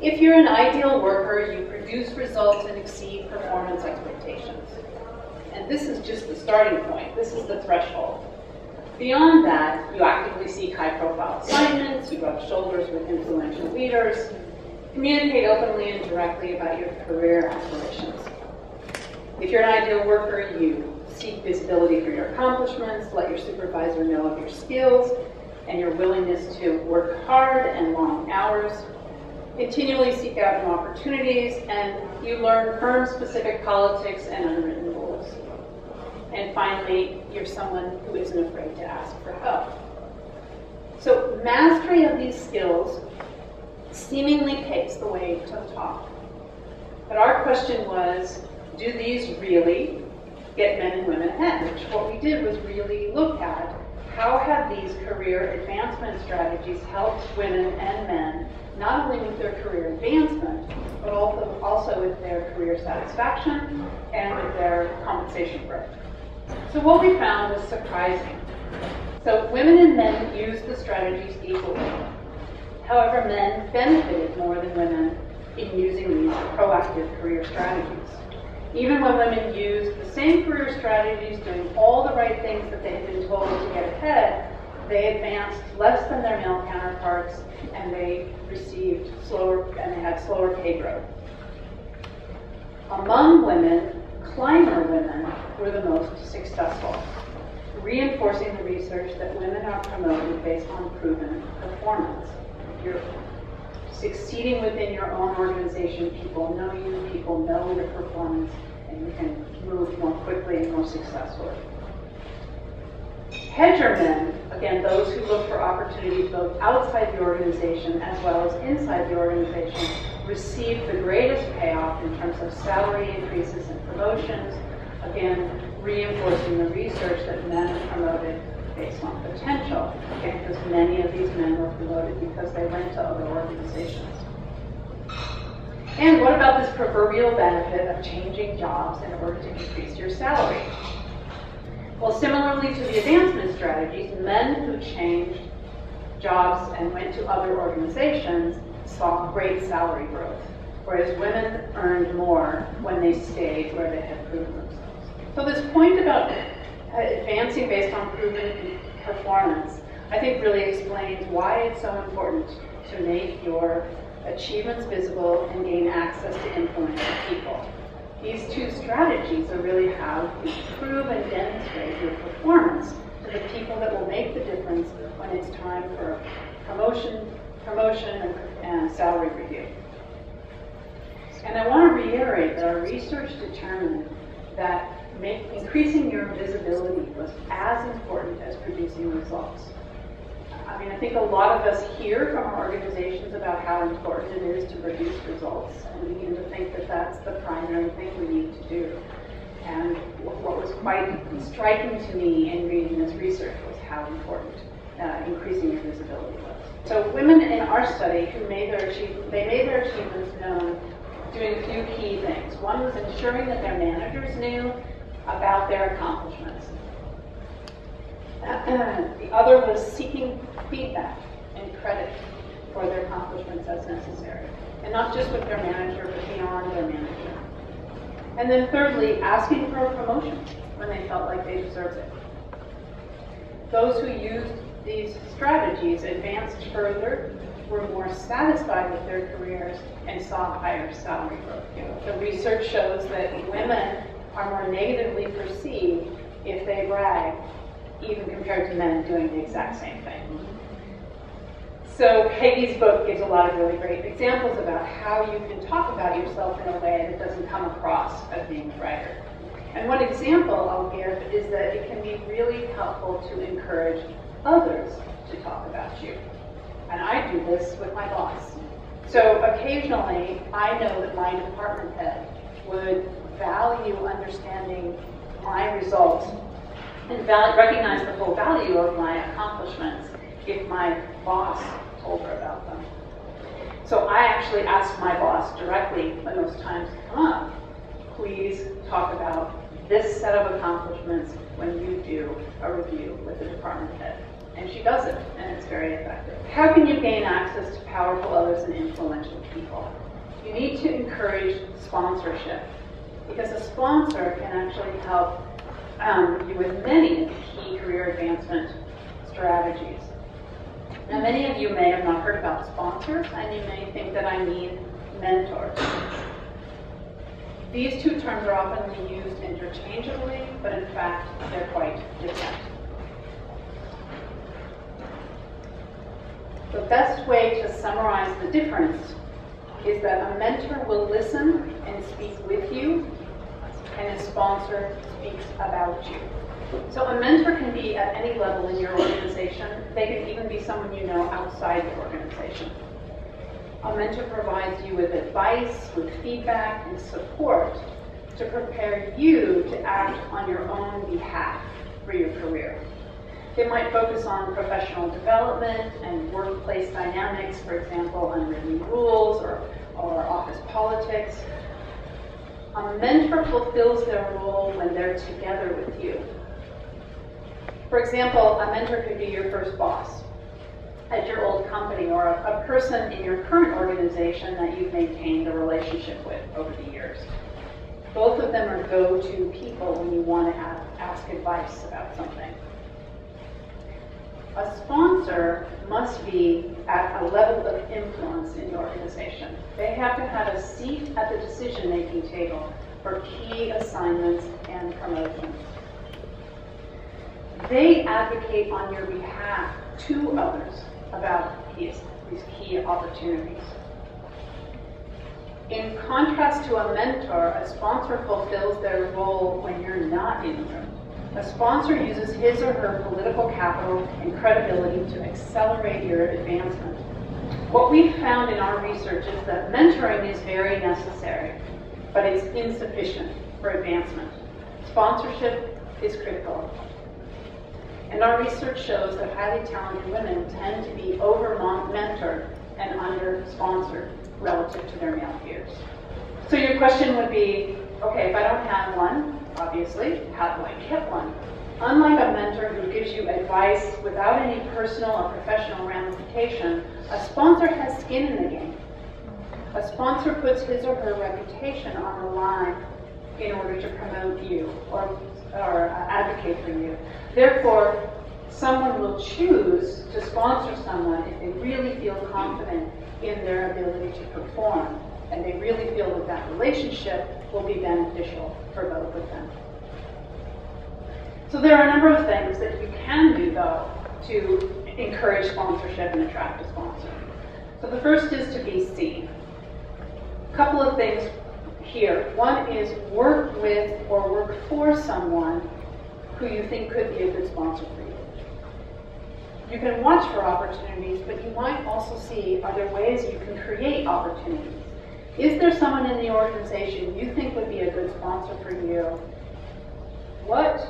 If you're an ideal worker, you produce results and exceed performance expectations. And this is just the starting point. This is the threshold. Beyond that, you actively seek high-profile assignments, you rub shoulders with influential leaders, communicate openly and directly about your career aspirations. If you're an ideal worker, you seek visibility for your accomplishments, let your supervisor know of your skills and your willingness to work hard and long hours, continually seek out new opportunities, and you learn firm-specific politics and unwritten rules. And finally, you're someone who isn't afraid to ask for help. So mastery of these skills seemingly paves the way to the top. But our question was, do these really get men and women ahead? Which what we did was really look at how have these career advancement strategies helped women and men, not only with their career advancement, but also with their career satisfaction and with their compensation growth. So what we found was surprising. So women and men used the strategies equally. However, men benefited more than women in using these proactive career strategies. Even when women used the same career strategies, doing all the right things that they had been told to get ahead, they advanced less than their male counterparts, and they received they had slower pay growth. Among women, climber women were the most successful, reinforcing the research that women are promoted based on proven performance. You're succeeding within your own organization, people know you, people know your performance, and you can move more quickly and more successfully. Hedger men, again, those who look for opportunities both outside the organization as well as inside the organization, receive the greatest payoff in terms of salary increases and promotions, again, reinforcing the research that men are promoted based on potential, again, because many of these men were promoted because they went to other organizations. And what about this proverbial benefit of changing jobs in order to increase your salary? Well, similarly to the advancement strategies, men who changed jobs and went to other organizations saw great salary growth, whereas women earned more when they stayed where they had proven themselves. So this point about advancing based on proven performance, I think really explains why it's so important to make your achievements visible and gain access to influential people. These two strategies are really how you prove and demonstrate your performance to the people that will make the difference when it's time for promotion and salary review. And I want to reiterate that our research determined that increasing your visibility was as important as producing results. I mean, I think a lot of us hear from our organizations about how important it is to produce results, and we begin to think that that's the primary thing we need to do. And what was quite striking to me in reading this research was how important increasing your visibility was. So women in our study who made their achievements known doing a few key things. One was ensuring that their managers knew about their accomplishments. The other was seeking feedback and credit for their accomplishments as necessary, and not just with their manager, but beyond their manager. And then thirdly, asking for a promotion when they felt like they deserved it. Those who used these strategies advanced further, were more satisfied with their careers, and saw higher salary growth. The research shows that women are more negatively perceived if they brag, even compared to men doing the exact same thing. So Peggy's book gives a lot of really great examples about how you can talk about yourself in a way that doesn't come across as being a bragger. And one example I'll give is that it can be really helpful to encourage others to talk about you. And I do this with my boss. So occasionally, I know that my department head would value understanding my results and recognize the full value of my accomplishments if my boss told her about them. So I actually ask my boss directly when those times come up, please talk about this set of accomplishments when you do a review with the department head. And she does it, and it's very effective. How can you gain access to powerful others and influential people? You need to encourage sponsorship, because a sponsor can actually help you with many of the key career advancement strategies. Now, many of you may have not heard about sponsors, and you may think that I mean mentors. These two terms are often used interchangeably, but in fact, they're quite different. The best way to summarize the difference is that a mentor will listen and speak with you, and a sponsor speaks about you. So a mentor can be at any level in your organization. They can even be someone you know outside your organization. A mentor provides you with advice, with feedback, and support to prepare you to act on your own behalf for your career. They might focus on professional development and workplace dynamics, for example, unwritten rules or office politics. A mentor fulfills their role when they're together with you. For example, a mentor could be your first boss at your old company, or a person in your current organization that you've maintained a relationship with over the years. Both of them are go-to people when you want to ask advice about something. A sponsor must be at a level of influence in the organization. They have to have a seat at the decision-making table for key assignments and promotions. They advocate on your behalf to others about these key opportunities. In contrast to a mentor, a sponsor fulfills their role when you're not in the room. A sponsor uses his or her political capital and credibility to accelerate your advancement. What we've found in our research is that mentoring is very necessary, but it's insufficient for advancement. Sponsorship is critical. And our research shows that highly talented women tend to be over-mentored and under-sponsored relative to their male peers. So your question would be, okay, if I don't have one, obviously, how do I get one? Unlike a mentor who gives you advice without any personal or professional ramification, a sponsor has skin in the game. A sponsor puts his or her reputation on the line in order to promote you or advocate for you. Therefore, someone will choose to sponsor someone if they really feel confident in their ability to perform, and they really feel that that relationship will be beneficial for both of them. So there are a number of things that you can do, though, to encourage sponsorship and attract a sponsor. So the first is to be seen. A couple of things here. One is work with or work for someone who you think could be a good sponsor for you. You can watch for opportunities, but you might also see, are there ways you can create opportunities? Is there someone in the organization you think would be a good sponsor for you? What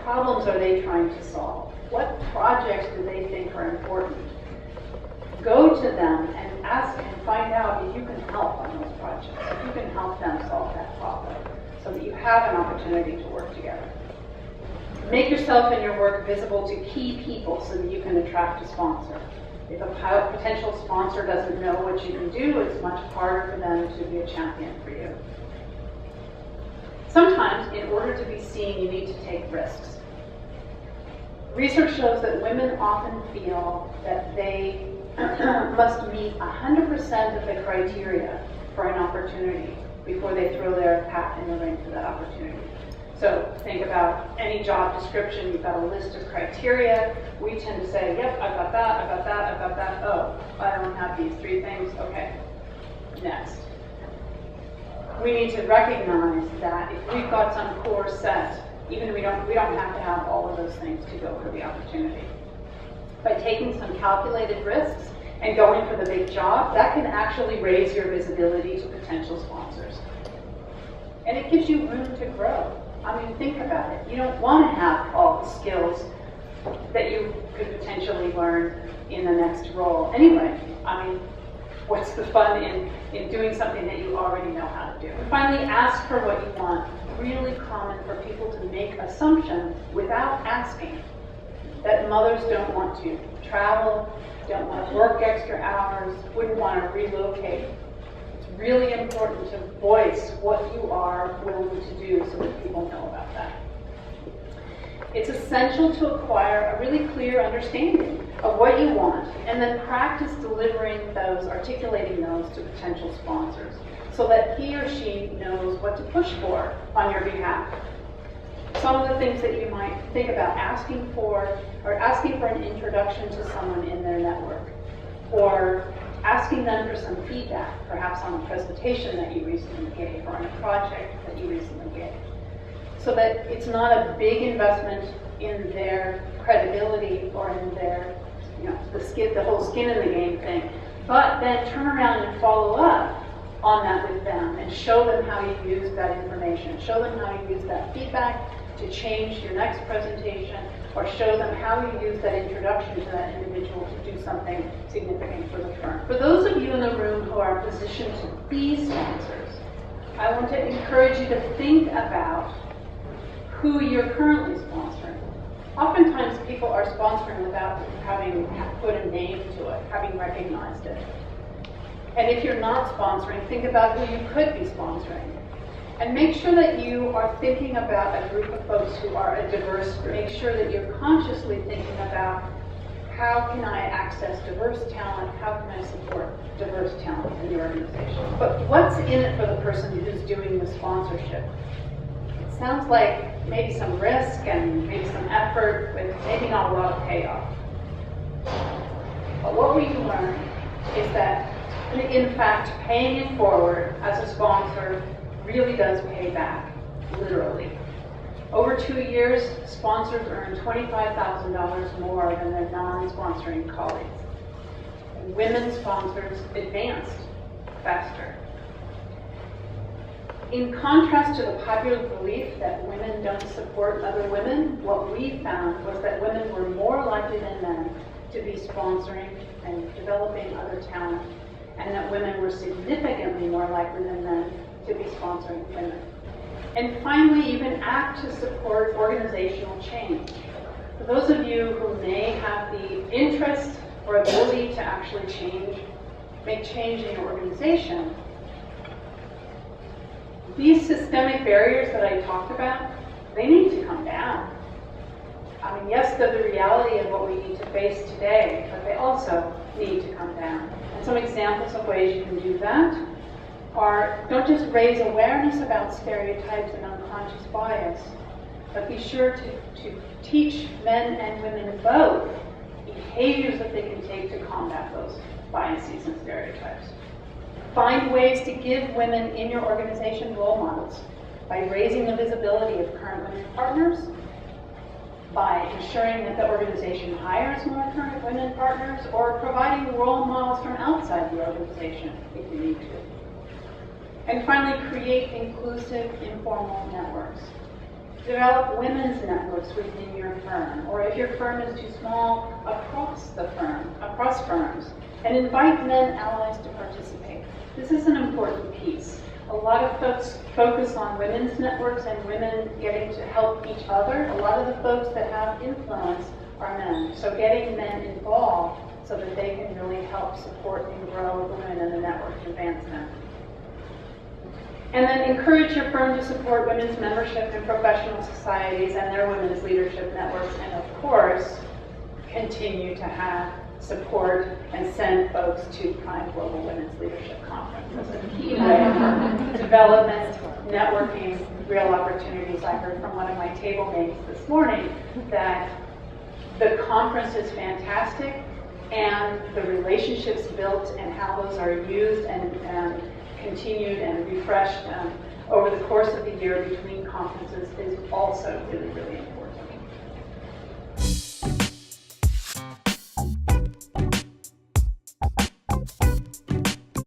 problems are they trying to solve? What projects do they think are important? Go to them and ask and find out if you can help on those projects, if you can help them solve that problem, so that you have an opportunity to work together. Make yourself and your work visible to key people so that you can attract a sponsor. If a potential sponsor doesn't know what you can do, it's much harder for them to be a champion for you. Sometimes, in order to be seen, you need to take risks. Research shows that women often feel that they must meet 100% of the criteria for an opportunity before they throw their hat in the ring for that opportunity. So think about any job description, you've got a list of criteria. We tend to say, yep, I've got that, I've got that, I've got that. Oh, I don't have these 3 things. Okay, next. We need to recognize that if we've got some core set, even we don't have to have all of those things to go for the opportunity. By taking some calculated risks and going for the big job, that can actually raise your visibility to potential sponsors. And it gives you room to grow. I mean, think about it. You don't want to have all the skills that you could potentially learn in the next role. Anyway, I mean, what's the fun in doing something that you already know how to do? And finally, ask for what you want. Really common for people to make assumptions without asking. that mothers don't want to travel, don't want to work extra hours, wouldn't want to relocate. It's really important to voice what you are willing to do so that people know about that. It's essential to acquire a really clear understanding of what you want and then practice delivering those, articulating those to potential sponsors so that he or she knows what to push for on your behalf. Some of the things that you might think about asking for are asking for an introduction to someone in their network, or asking them for some feedback, perhaps on a presentation that you recently gave or on a project that you recently gave, so that it's not a big investment in their credibility or in their, the whole skin in the game thing, but then turn around and follow up on that with them and show them how you use that information, show them how you use that feedback to change your next presentation, or show them how you use that introduction to that individual to do something significant for the firm. For those of you in the room who are positioned to be sponsors, I want to encourage you to think about who you're currently sponsoring. Oftentimes people are sponsoring without having put a name to it, having recognized it. And if you're not sponsoring, think about who you could be sponsoring. And make sure that you are thinking about a group of folks who are a diverse group. Make sure that you're consciously thinking about how can I access diverse talent, how can I support diverse talent in the organization. But what's in it for the person who's doing the sponsorship? It sounds like maybe some risk and maybe some effort with maybe not a lot of payoff. But what we learn is that, in fact, paying it forward as a sponsor really does pay back, literally. Over 2 years, sponsors earn $25,000 more than their non-sponsoring colleagues. And women sponsors advanced faster. In contrast to the popular belief that women don't support other women, what we found was that women were more likely than men to be sponsoring and developing other talent, and that women were significantly more likely than men to be sponsoring women. And finally, you can act to support organizational change. For those of you who may have the interest or ability to actually make change in your organization, these systemic barriers that I talked about, they need to come down. I mean, yes, they're the reality of what we need to face today, but they also need to come down. And some examples of ways you can do that are, don't just raise awareness about stereotypes and unconscious bias, but be sure to teach men and women both behaviors that they can take to combat those biases and stereotypes. Find ways to give women in your organization role models by raising the visibility of current women partners, by ensuring that the organization hires more current women partners, or providing role models from outside the organization if you need to. And finally, create inclusive, informal networks. Develop women's networks within your firm, or if your firm is too small, across firms, and invite men allies to participate. This is an important piece. A lot of folks focus on women's networks and women getting to help each other. A lot of the folks that have influence are men. So getting men involved so that they can really help support and grow the women in the network and advance them. And then encourage your firm to support women's membership in professional societies and their women's leadership networks, and of course, continue to have support and send folks to PrimeGlobal Women's Leadership Conference as a key way for development, networking, real opportunities. I heard from one of my table mates this morning that the conference is fantastic, and the relationships built and how those are used and continued and refreshed over the course of the year between conferences is also really, really important.